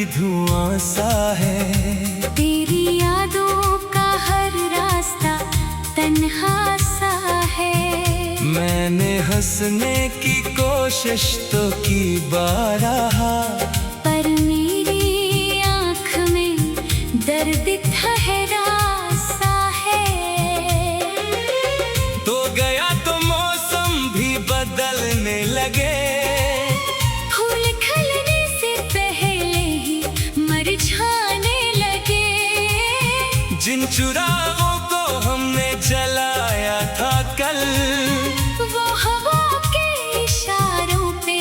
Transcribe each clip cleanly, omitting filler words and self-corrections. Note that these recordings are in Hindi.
धुआं सा है। तेरी यादों का हर रास्ता तन्हा सा है। मैंने हंसने की कोशिश तो की बारहा, पर मेरी आँख में दर्द ठहरा सा है। तो गया तो मौसम भी बदलने लगे, फूल खिलने से पहले ही मुरझाने लगे। जिन चुरागों को हमने जलाया था कल, वो हवा के इशारों पे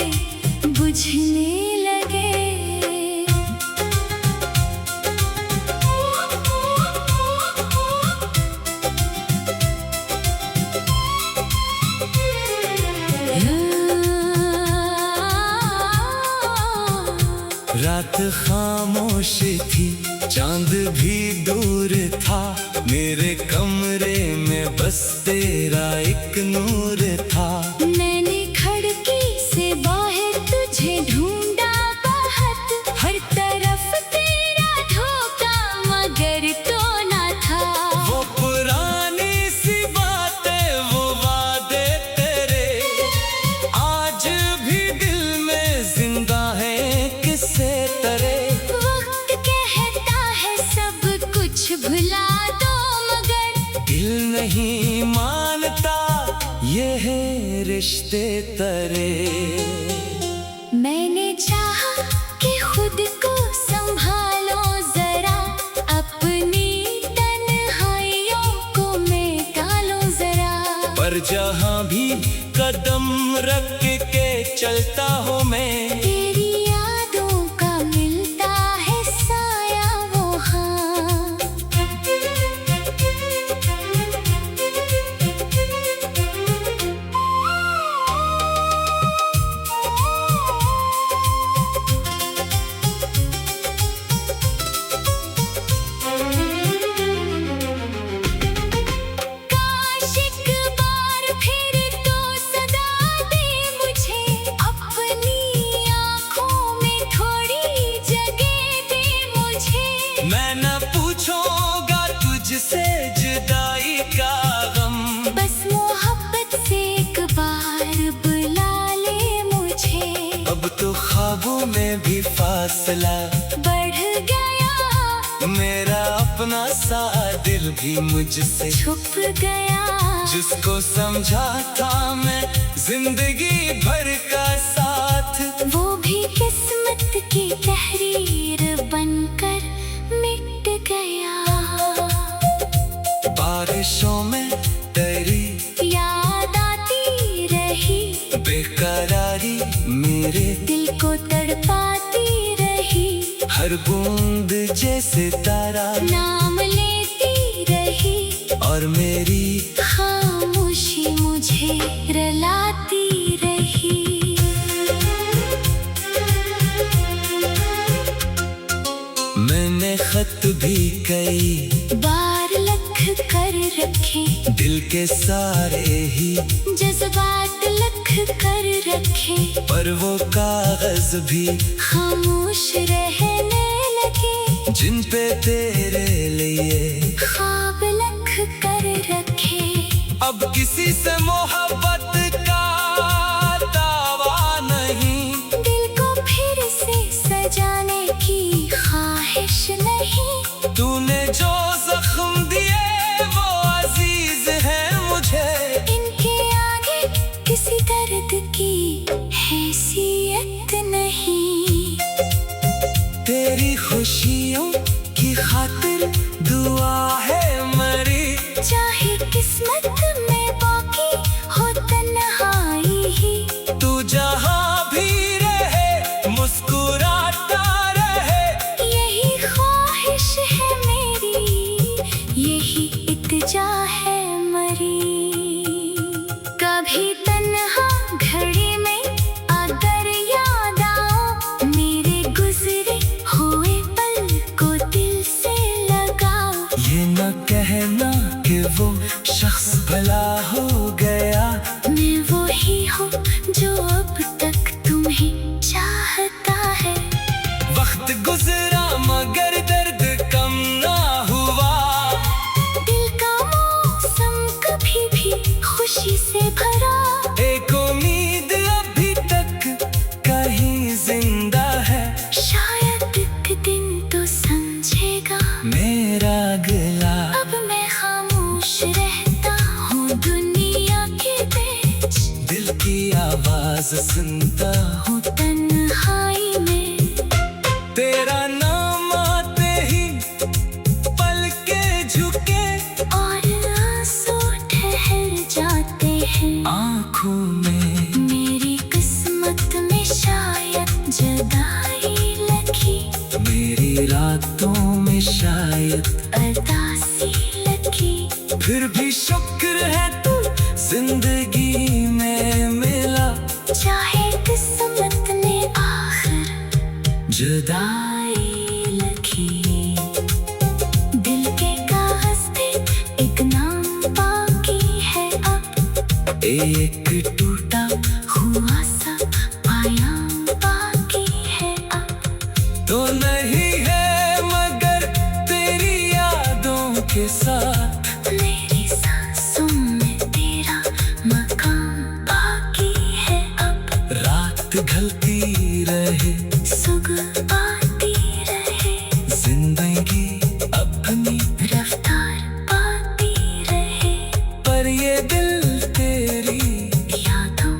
बुझने लगे। रात खामोश थी, चांद भी दूर था, मेरे कमरे में बस तेरा एक नूर था। मैंने खिड़की से बाहर तुझे ढूंढा बहुत, हर तरफ तेरा धोखा मगर तो ना था। वो पुरानी सी बातें, वो वादे तेरे, आज भी दिल में जिंदा है किससे तरे। वक्त कहता है सब कुछ भुला दो, मगर दिल नहीं मानता, ये है रिश्ते तरे। मैंने चाहा कि खुद को संभालो जरा, अपनी तन्हाइयों को मिटा लो जरा। पर जहाँ भी कदम रख के चलता हूँ मैं, तेरी यादों का मिलता है साया वहाँ। काश एक बार फिर तो सदा दे मुझे, अपनी आँखों में थोड़ी जगह दे मुझे। मैं न पूछूंगा तुझसे जुदाई का गम, बस मोहब्बत से एक बार बुला ले मुझे। अब तो ख्वाबों में भी फासला बढ़ गया, मेरा अपना सा दिल भी मुझसे छुप गया। जिसको समझा था मैं जिंदगी भर का साथ, वो भी किस्मत की तहरीर बनकर मिट गया। बारिशों में तेरी याद आती रही, बेकरारी मेरे दिल को तड़पाती रही। हर बूंद जैसे तारा नाम लेती रही, और मेरी खामोशी मुझे रुलाती रही। मैंने खत भी कई बार लिख कर रखे, दिल के सारे ही जज्बात लिख कर रखे। पर वो कागज भी खामोश रहने लगे, जिन पे तेरे लिए ख्वाब लिख कर रखे। अब किसी से मोहब्बत का दावा नहीं, दिल को फिर से सजाने की ख्वाहिश नहीं। तूने जो जख्म दिए वो अजीज है मुझे, इनके आगे किसी दर्द की हैसियत नहीं। तेरी खुशियों की खातिर दुआ है मरी, चाहे किस्मत में बाकी हो तन्हाई ही। तू जहाँ भी रहे मुस्कुराता रहे, यही ख्वाहिश है मेरी, यही इत्जा है मरी। कभी तन्हा घड़ी में अगर याद आओ, मेरे गुजरे हुए पल को दिल से लगाओ। ये न कहना कि वो शख्स भला हो गया, मैं वही हूँ जो अब तक तुम्हें चाहता है। वक्त गुजर दुनिया के बीच दिल की आवाज सुनता हूँ। तन्हाई में तेरा नाम आते ही पलके झुके और आंसू ठहर जाते हैं आँखों में। मेरी किस्मत में शायद जुदाई लगी, मेरी रातों में शायद उदासी लगी। फिर भी शुक्र है तू जिंदगी में मिला, चाहे किस्मत ने आखिर जुदाई लगी। दिल के कागज पे एक नाम बाकी है अब, एक टूटा हुआ सा आयाम बाकी है अब। तो नहीं है मगर तेरी यादों के साथ मेरी सांसों में तेरा मकाम बाकी है अब। रात ढलती रहे सुबह आती रहे, जिंदगी अपनी, रफ्तार पाती रहे। पर ये दिल तेरी यादों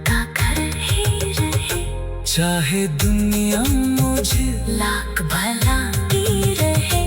का घर ही रहे, चाहे दुनिया मुझे लाख भला की रहे।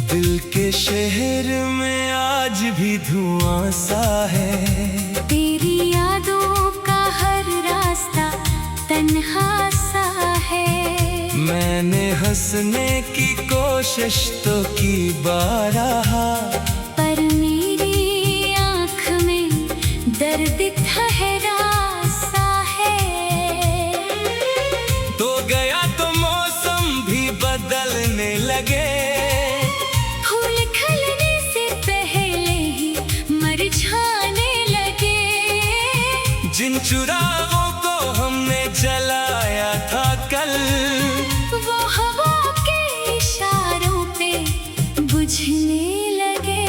दिल के शहर में आज भी धुआं सा है। तेरी यादों का हर रास्ता तन्हा सा है। मैंने हंसने की कोशिश तो की बारहा, पर मेरी आँख में दर्द ठहरा सा है। तो गया तो मौसम भी बदलने लगे, फूल खिलने से पहले ही मुरझाने लगे। जिन चुरागों को हमने जलाया था कल, वो हवा के इशारों पे बुझने लगे।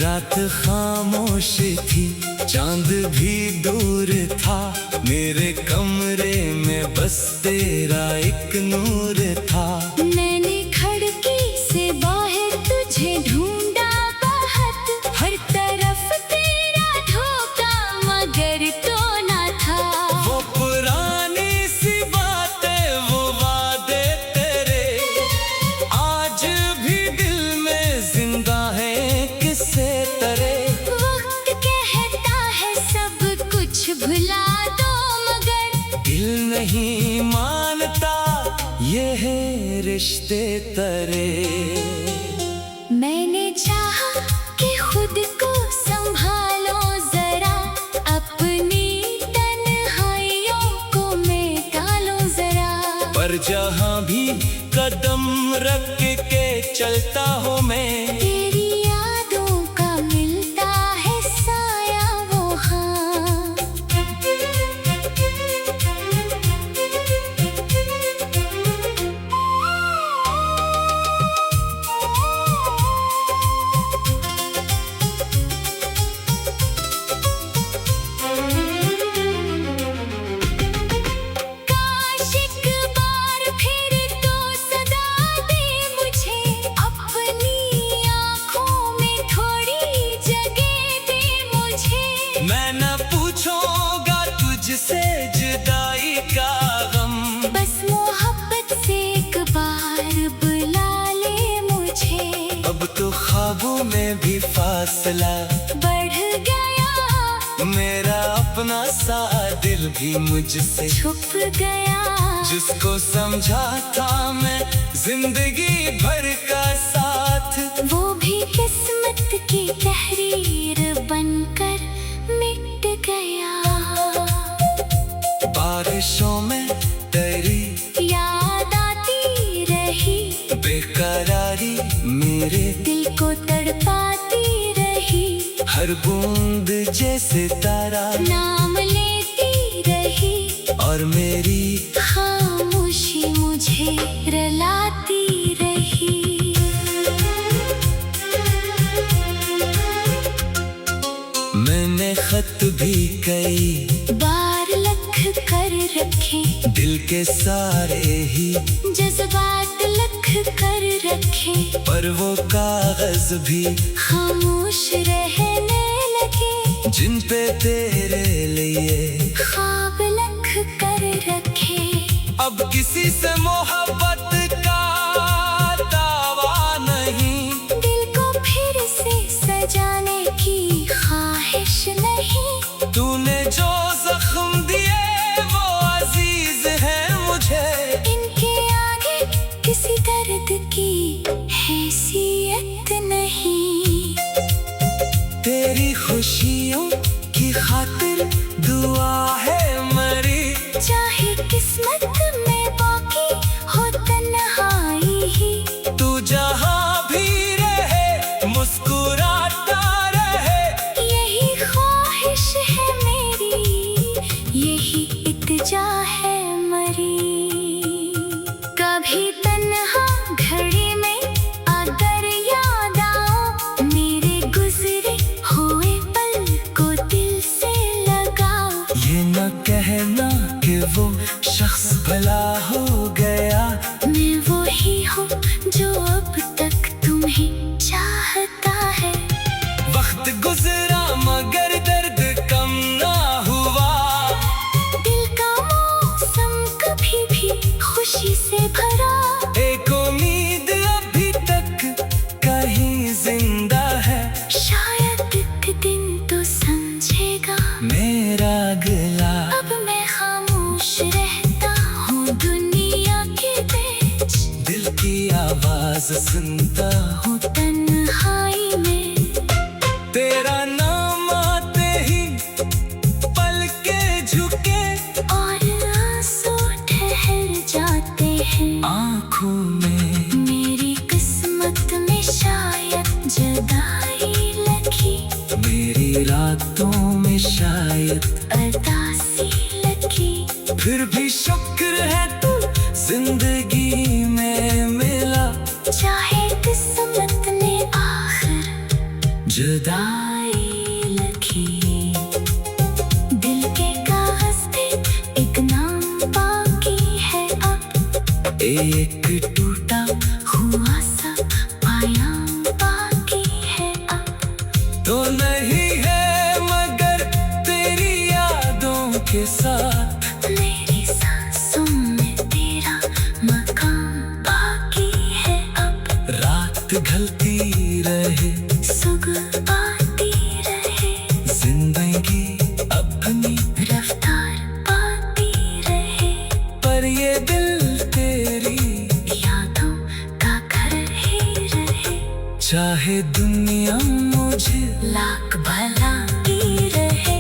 रात खामोश थी, चांद भी दूर था। मेरे कमरे में बस तेरा एक नूर था। मैंने खिड़की से बाहर तुझे ढूंढा बहुत, हर तरफ तेरा धोखा मगर तो ना था। वो पुरानी सी बातें, वो वादे तेरे आज भी दिल में जिंदा है किससे तरे। वक्त कहता है सब कुछ भुला दो, मगर दिल नहीं मानता ये है रिश्ते तरे। मैंने चाहा कि खुद को संभालो जरा, अपनी तन्हाइयों को मिटालो जरा। पर जहाँ भी कदम रख के चलता हूँ मैं, तेरी यादों का मिलता है साया वहाँ। काश एक बार फिर तो सदा दे मुझे, अपनी आँखों में थोड़ी जगह दे मुझे। मैं न पूछूंगा तुझसे जुदाई का गम, बस मोहब्बत से एक बार बुला ले मुझे। अब तो ख्वाबों में भी फासला बढ़ गया, मेरा अपना सा दिल भी मुझसे छुप गया। जिसको समझा था मैं जिंदगी भर का साथ, वो भी किस्मत की तहरीर बनकर मिट गया। बारिशों में तेरी याद आती रही, बेकरारी मेरे दिल को तड़पाती रही, हर बूंद जैसे तारा नाम लेती रही, और मेरी खामोशी मुझे रुलाती रही। मैंने खत भी कई बार लिख कर रखे, दिल के सारे ही जज्बात लिख कर रखे, पर वो कागज भी खामोश रहने लगे, जिन पे तेरे लिए ख्वाब लिख कर रखे। अब किसी से मोहब्बत का दावा नहीं, दिल को फिर से सजाने की ख्वाहिश नहीं, तूने जो जख्म दिए वो अजीज है मुझे, इनके आगे किसी दर्द की हैसियत नहीं। तेरी खुशियों की खातिर दुआ है मरी, चाहे किस्मत में बाकी हो तन्हाई ही, तू जहाँ भी रहे मुस्कुराता रहे, यही ख्वाहिश है मेरी, यही इत्जा है मरी। कभी तन्हा घड़ी में अगर याद आओ, मेरे गुजरे हुए पल को दिल से लगाओ। ये न कहना कि वो शख्स भला हो गया, मैं वही हूँ जो अब तक तुम्हें चाहता है। वक्त गुजरा मगर दर्द कम ना हुआ, दिल का मौसम कभी भी खुशी से भरा, एक उम्मीद अभी तक कहीं जिंदा है, शायद एक दिन तो समझेगा मेरा गला। अब मैं खामोश रहता हूँ दुनिया के बीच, दिल की आवाज सुनता हूँ, तन्हाई में तेरा नाम आते ही पल के झुके, और आंसू ठहर जाते हैं आँखों में मेरी किस्मत में शायद जुदाई लगी, मेरी रातों में शायद अरदासी लगी। फिर भी शुक्र है तू जिंदगी में मिला, चाहे किस्मत ने आखिर जुदाई लगी, दिल के कागज पे एक नाम बाकी है अब, एक टूटा हुआ सा पायां बाकी है अब। तो नहीं है मगर तेरी यादों के साथ, मेरी सांसों में तेरा मकाम बाकी है अब, रात ढलती रहे सुबह आती रहे, जिंदगी अपनी, रफ्तार पाती रहे, पर ये दिल तेरी यादों का घर ही रहे, चाहे दुनिया मुझे लाख भला ही रहे।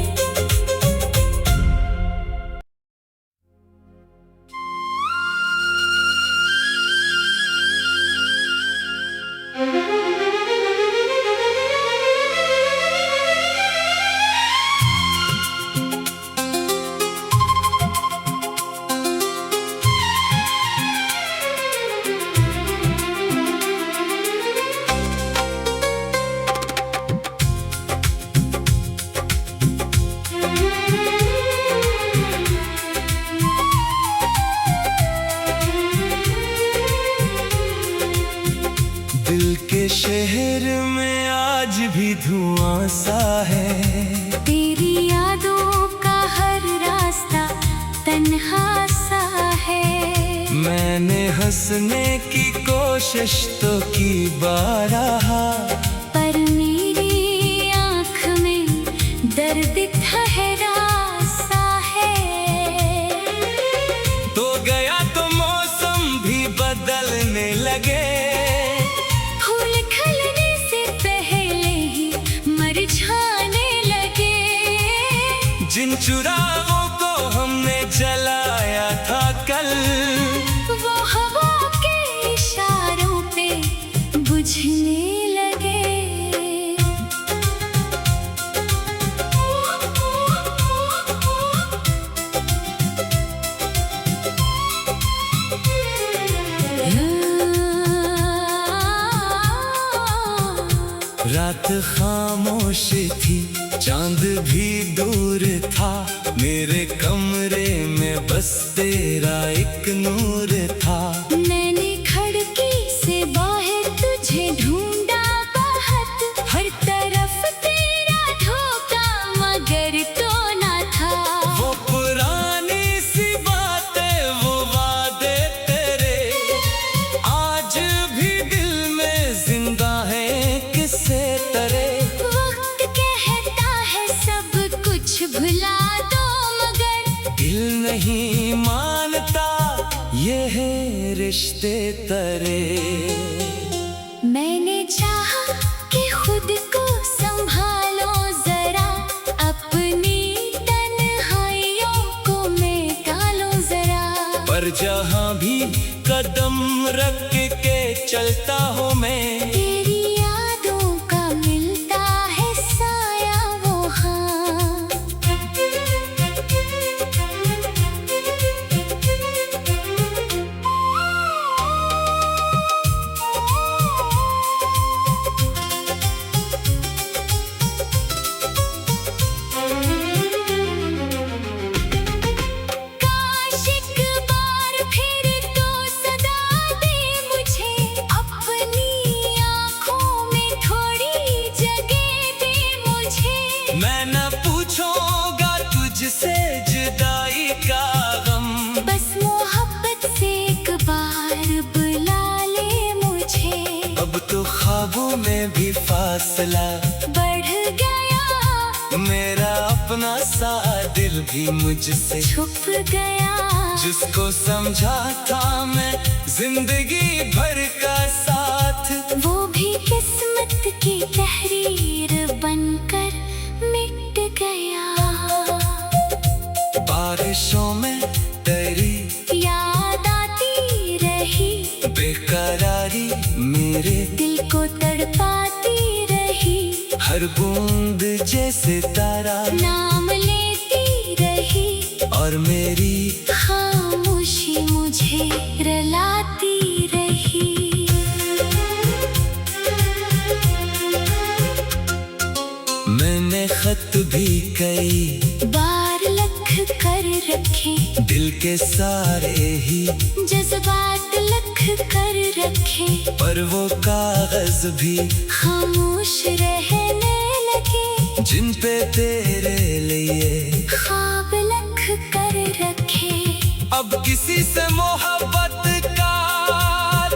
दिल के शहर में आज भी धुआं सा है, तेरी यादों का हर रास्ता तन्हा सा है। मैंने हंसने की कोशिश तो की बारहा, पर मेरी आँख में दर्द ठहरा सा है। तो गया लगे। फूल खिलने से पहले ही मुरझाने लगे। जिन चिरागों को हमने जलाया था कल, वो हवा के इशारों पे बुझने लगे। रात खामोश थी, चांद भी दूर था, मेरे कमरे में बस तेरा एक नूर था। मैंने खिड़की से बाहर तुझे ढूंढा बहुत, हर तरफ तेरा धोखा मगर तो ना था। वो पुरानी सी बातें, वो वादे तेरे, आज भी दिल में जिंदा है किससे तरे। वक्त कहता है सब कुछ भुला दो, मगर दिल नहीं मानता, ये है रिश्ते तरे। मैंने चाहा कि खुद को संभालो जरा, अपनी तन्हाइयों को मिटालो जरा। पर जहाँ भी कदम रख के चलता हूँ मैं, तेरी यादों का मिलता है साया वो हाँ। काश एक बार फिर तो सदा दे मुझे, अपनी आँखों में थोड़ी जगह दे मुझे। मैं न पूछूंगा तुझसे जुदाई का गम, बस मोहब्बत से एक बार बुला ले मुझे। अब तो ख्वाबों में भी फासला बढ़ गया, मेरा अपना सा दिल भी मुझसे छुप गया। जिसको समझा था मैं जिंदगी भर का साथ, वो भी किस्मत की तहरीर बनकर मिट गया। बारिशों में तेरी याद आती रही, बेकरारी मेरे दिल को तड़पाती रही। हर बूंद जैसे तारा नाम लेती रही, और मेरी खामोशी मुझे रुलाती रही। मैंने खत भी कई बार लिख कर रखे, दिल के सारे ही जज्बात लिख कर रखे। पर वो कागज भी खामोश रहने लगे, जिन पे तेरे लिए ख्वाब लिख कर रखे। अब किसी से मोहब्बत का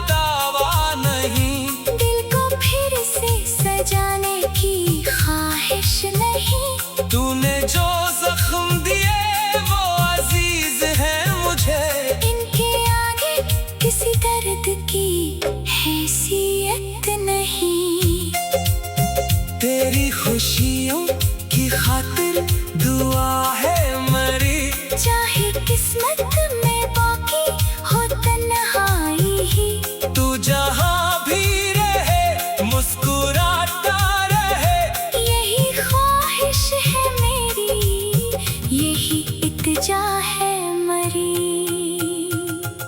दावा नहीं, दिल को फिर से सजाने की ख्वाहिश नहीं। तूने जो जख्म दिए वो अजीज है मुझे। इनके आगे किसी दर्द की हैसियत नहीं। तेरी खुशियों की खातिर दुआ है मरी, चाहे किस्मत में बाकी हो तन्हाई ही। तू जहाँ भी रहे मुस्कुराता रहे। यही ख्वाहिश है मेरी, यही इत्जा है मरी।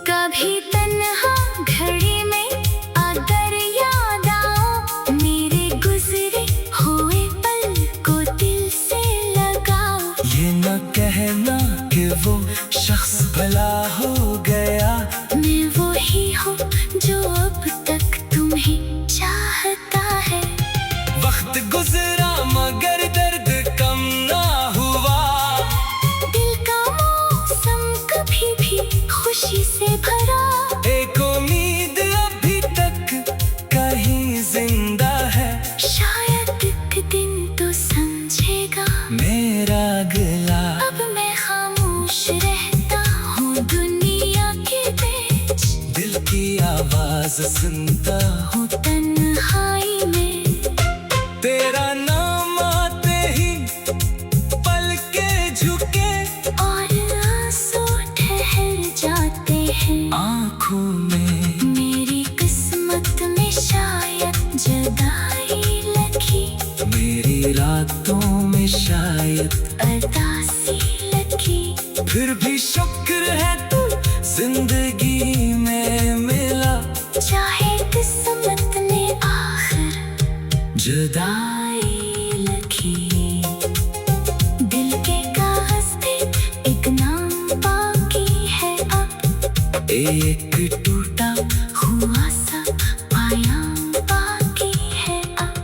कभी तन्हा घड़ी में अगर याद आओ, मेरे गुजरे हुए पल को दिल से लगाओ। ये न कहना कि वो शख्स भला हो गया, मैं वही हूँ जो अब तक तुम्हें चाहता है। वक्त गुजरा मगर दर्द कम ना हुआ, दिल का मौसम कभी भी खुशी से भरा। एक उम्मीद अभी तक कहीं जिंदा है, शायद एक दिन तो समझेगा मेरा गला। अब मैं खामोश रहता हूँ दुनिया के बीच। दिल की आवाज सुनता हूँ। तन्हाई में तेरा नाम आते ही पलके झुके, और आंसू ठहर जाते हैं आँखों में। मेरी किस्मत में शायद जुदाई लिखी, मेरी रातों में शायद उदासी लिखी। फिर भी शुक्र है तू जिंदगी में मिला, चाहे किस्मत ने आखिर जुदाई लिखी। दिल के कागज पे एक नाम बाकी है अब, एक टूटा हुआ सा पायाम बाकी है अब।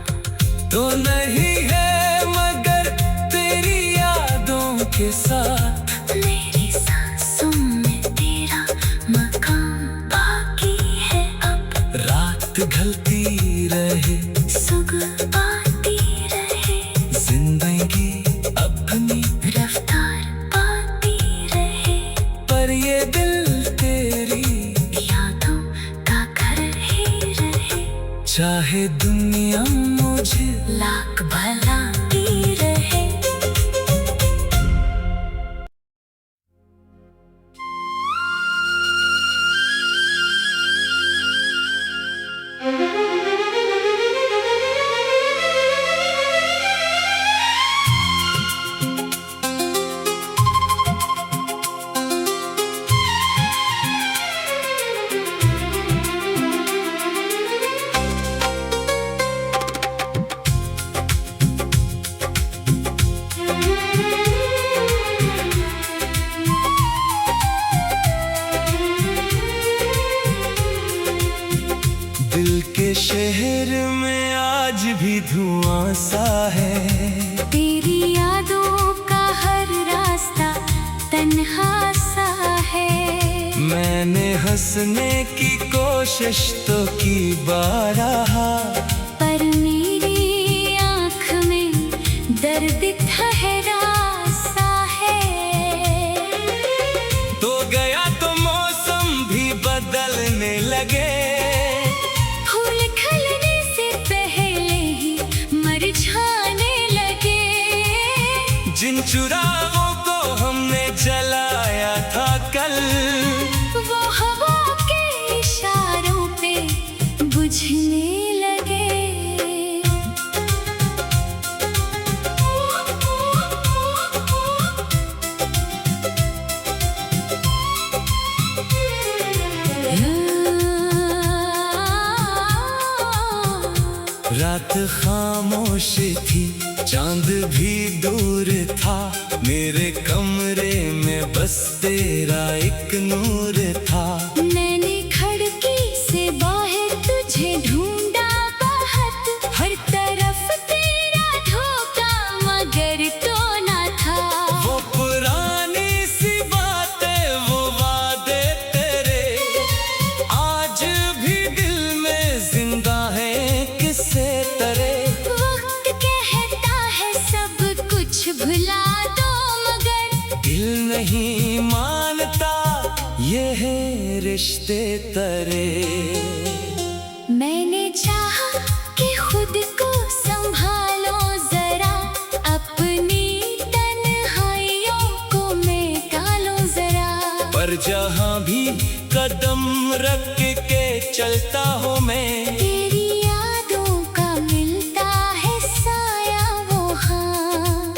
तो नहीं है मगर तेरी यादों के साथ मेरी सांसों में तेरा मकाम बाकी है अब। रात ढलती रहे, सुबह आती रहे, जिंदगी अपनी रफ्तार पाती रहे। पर ये दिल तेरी यादों का घर ही रहे, चाहे दुनिया मुझे लाख भला की रहे। दिल के शहर में आज भी धुआं सा है। तेरी यादों का हर रास्ता तन्हा सा है। मैंने हंसने की कोशिश तो की बारहा, पर मेरी आँख में दर्द ठहरा सा है। तो गया तो मौसम भी बदलने लगे, फूल खिलने से पहले ही मुरझाने लगे। जिन चुरागों को हमने जलाया था कल, वो हवा के इशारों पे बुझने लगे। रात खामोश थी, चांद भी दूर था, मेरे कमरे में बस तेरा एक नूर था। मैंने खिड़की से बाहर तुझे ढूंढा बहुत, हर तरफ तेरा धोखा मगर तो ना था। वो पुरानी सी बातें, वो वादे तेरे, आज भी दिल में जिंदा है किससे तरे। वक्त कहता है सब कुछ भुला दो, मगर दिल नहीं मानता ये है रिश्ते तरे। मैंने चाहा कि खुद को संभालो जरा, अपनी तन्हाइयों को मिटा लो जरा। पर जहाँ भी कदम रख के चलता हूँ मैं, तेरी यादों का मिलता है साया वो हाँ।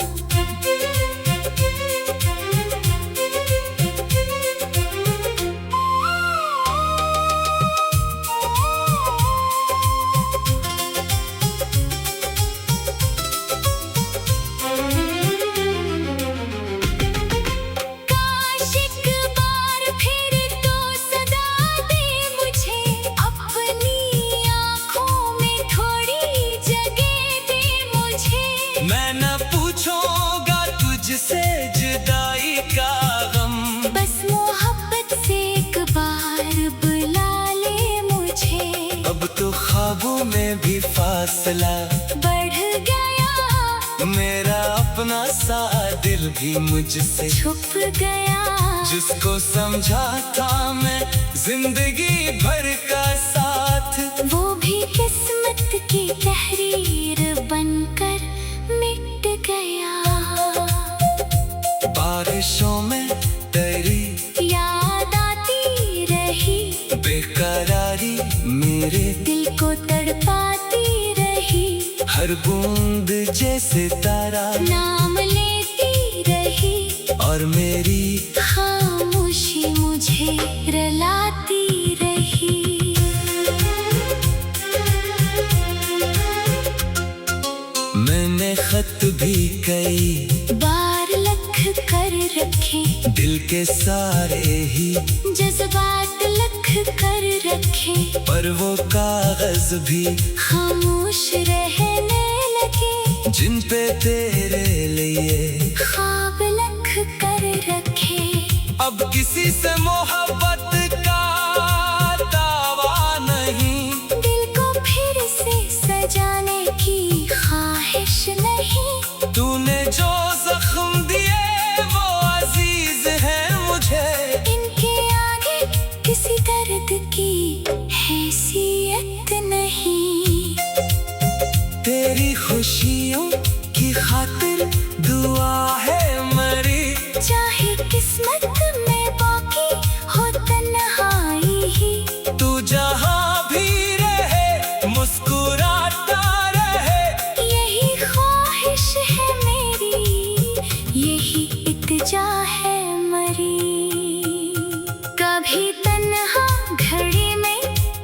काश एक बार फिर तो सदा दे मुझे, अपनी आँखों में थोड़ी जगह दे मुझे। मैं न पूछूंगा तुझसे जुदाई का गम, बस मोहब्बत से एक बार बुला ले मुझे। अब तो ख्वाबों में भी फासला बढ़ गया, मेरा अपना सा दिल भी मुझसे छुप गया। जिसको समझा था मैं जिंदगी भर का बेकरारी मेरे दिल को तड़पाती रही, हर बूंद जैसे तारा नाम लेती रही, और मेरी खामोशी मुझे रुलाती रही। मैंने खत भी कई बार लिख कर रखे, दिल के सारे ही जज्बात लिख कर रखे, पर वो कागज भी खामोश रहने लगे, जिन पे तेरे लिए ख्वाब लिख कर रखे। अब किसी से मोहब्बत का दावा नहीं, दिल को फिर से सजाने की ख्वाहिश नहीं, तूने जो जख्म दिए वो अजीज है मुझे, इनके आगे किसी दर्द की हैसियत नहीं। तेरी खुशियों की खातिर दुआ है मरी, चाहे किस्मत में बाकी हो तन्हाई ही, तू जहाँ भी रहे मुस्कुराता रहे, यही ख्वाहिश है मेरी, यही इत्जा है मरी। कभी तन्हा घड़ी में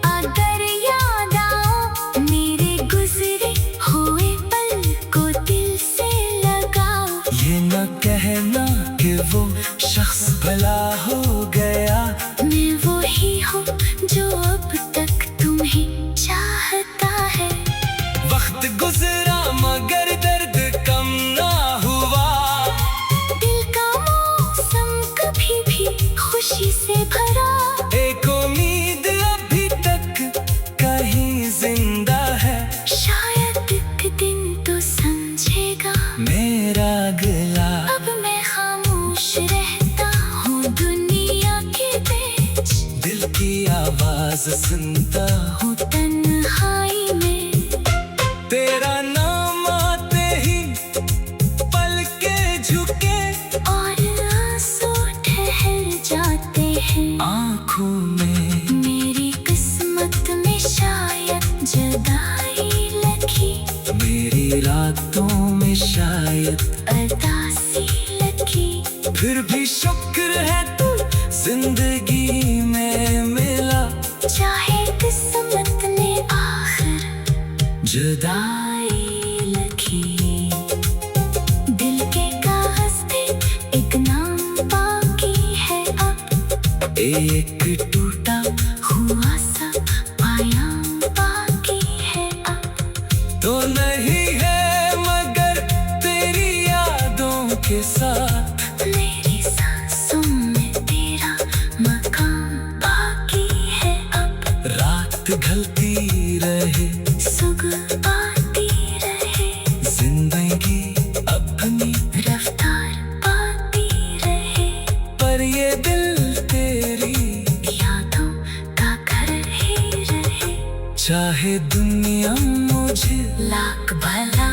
अगर याद आओ, मेरे गुजरे हुए पल को दिल से लगाओ। ये न कहना कि वो शख्स भला हो गया, मैं वही हूँ जो अब तक तुम्हें चाहता है। वक्त गुजरा मगर दर्द कम ना हुआ, दिल का मौसम कभी भी खुशी से भरा, एक उम्मीद अभी तक कहीं जिंदा है, शायद एक दिन तो समझेगा मेरा गला। अब मैं खामोश रहता हूँ दुनिया के बीच, दिल की आवाज सुनता हूँ, हूँ तन्हाई में। तेरा नाम आते ही पलके झुके, और आंसू ठहर जाते हैं आँखों में मेरी किस्मत में शायद जुदाई लगी, मेरी रातों में शायद, उदासी लगी। फिर भी शुक्र है तू जिंदगी में मिला, चाहे किस्मत ने आखिर जुदाई लगी। दिल के कागज पे एक नाम बाकी है अब, एक टूटा हुआ सा पायाम बाकी है अब। तो नहीं है मगर तेरी यादों के साथ, मेरी सांसों में तेरा मकाम बाकी है अब। रात ढलती रहे, सुबह आती रहे, जिंदगी अपनी रफ्तार पाती रहे, पर ये दिल तेरी यादों का घर ही रहे। चाहे दुनिया मुझे लाख भला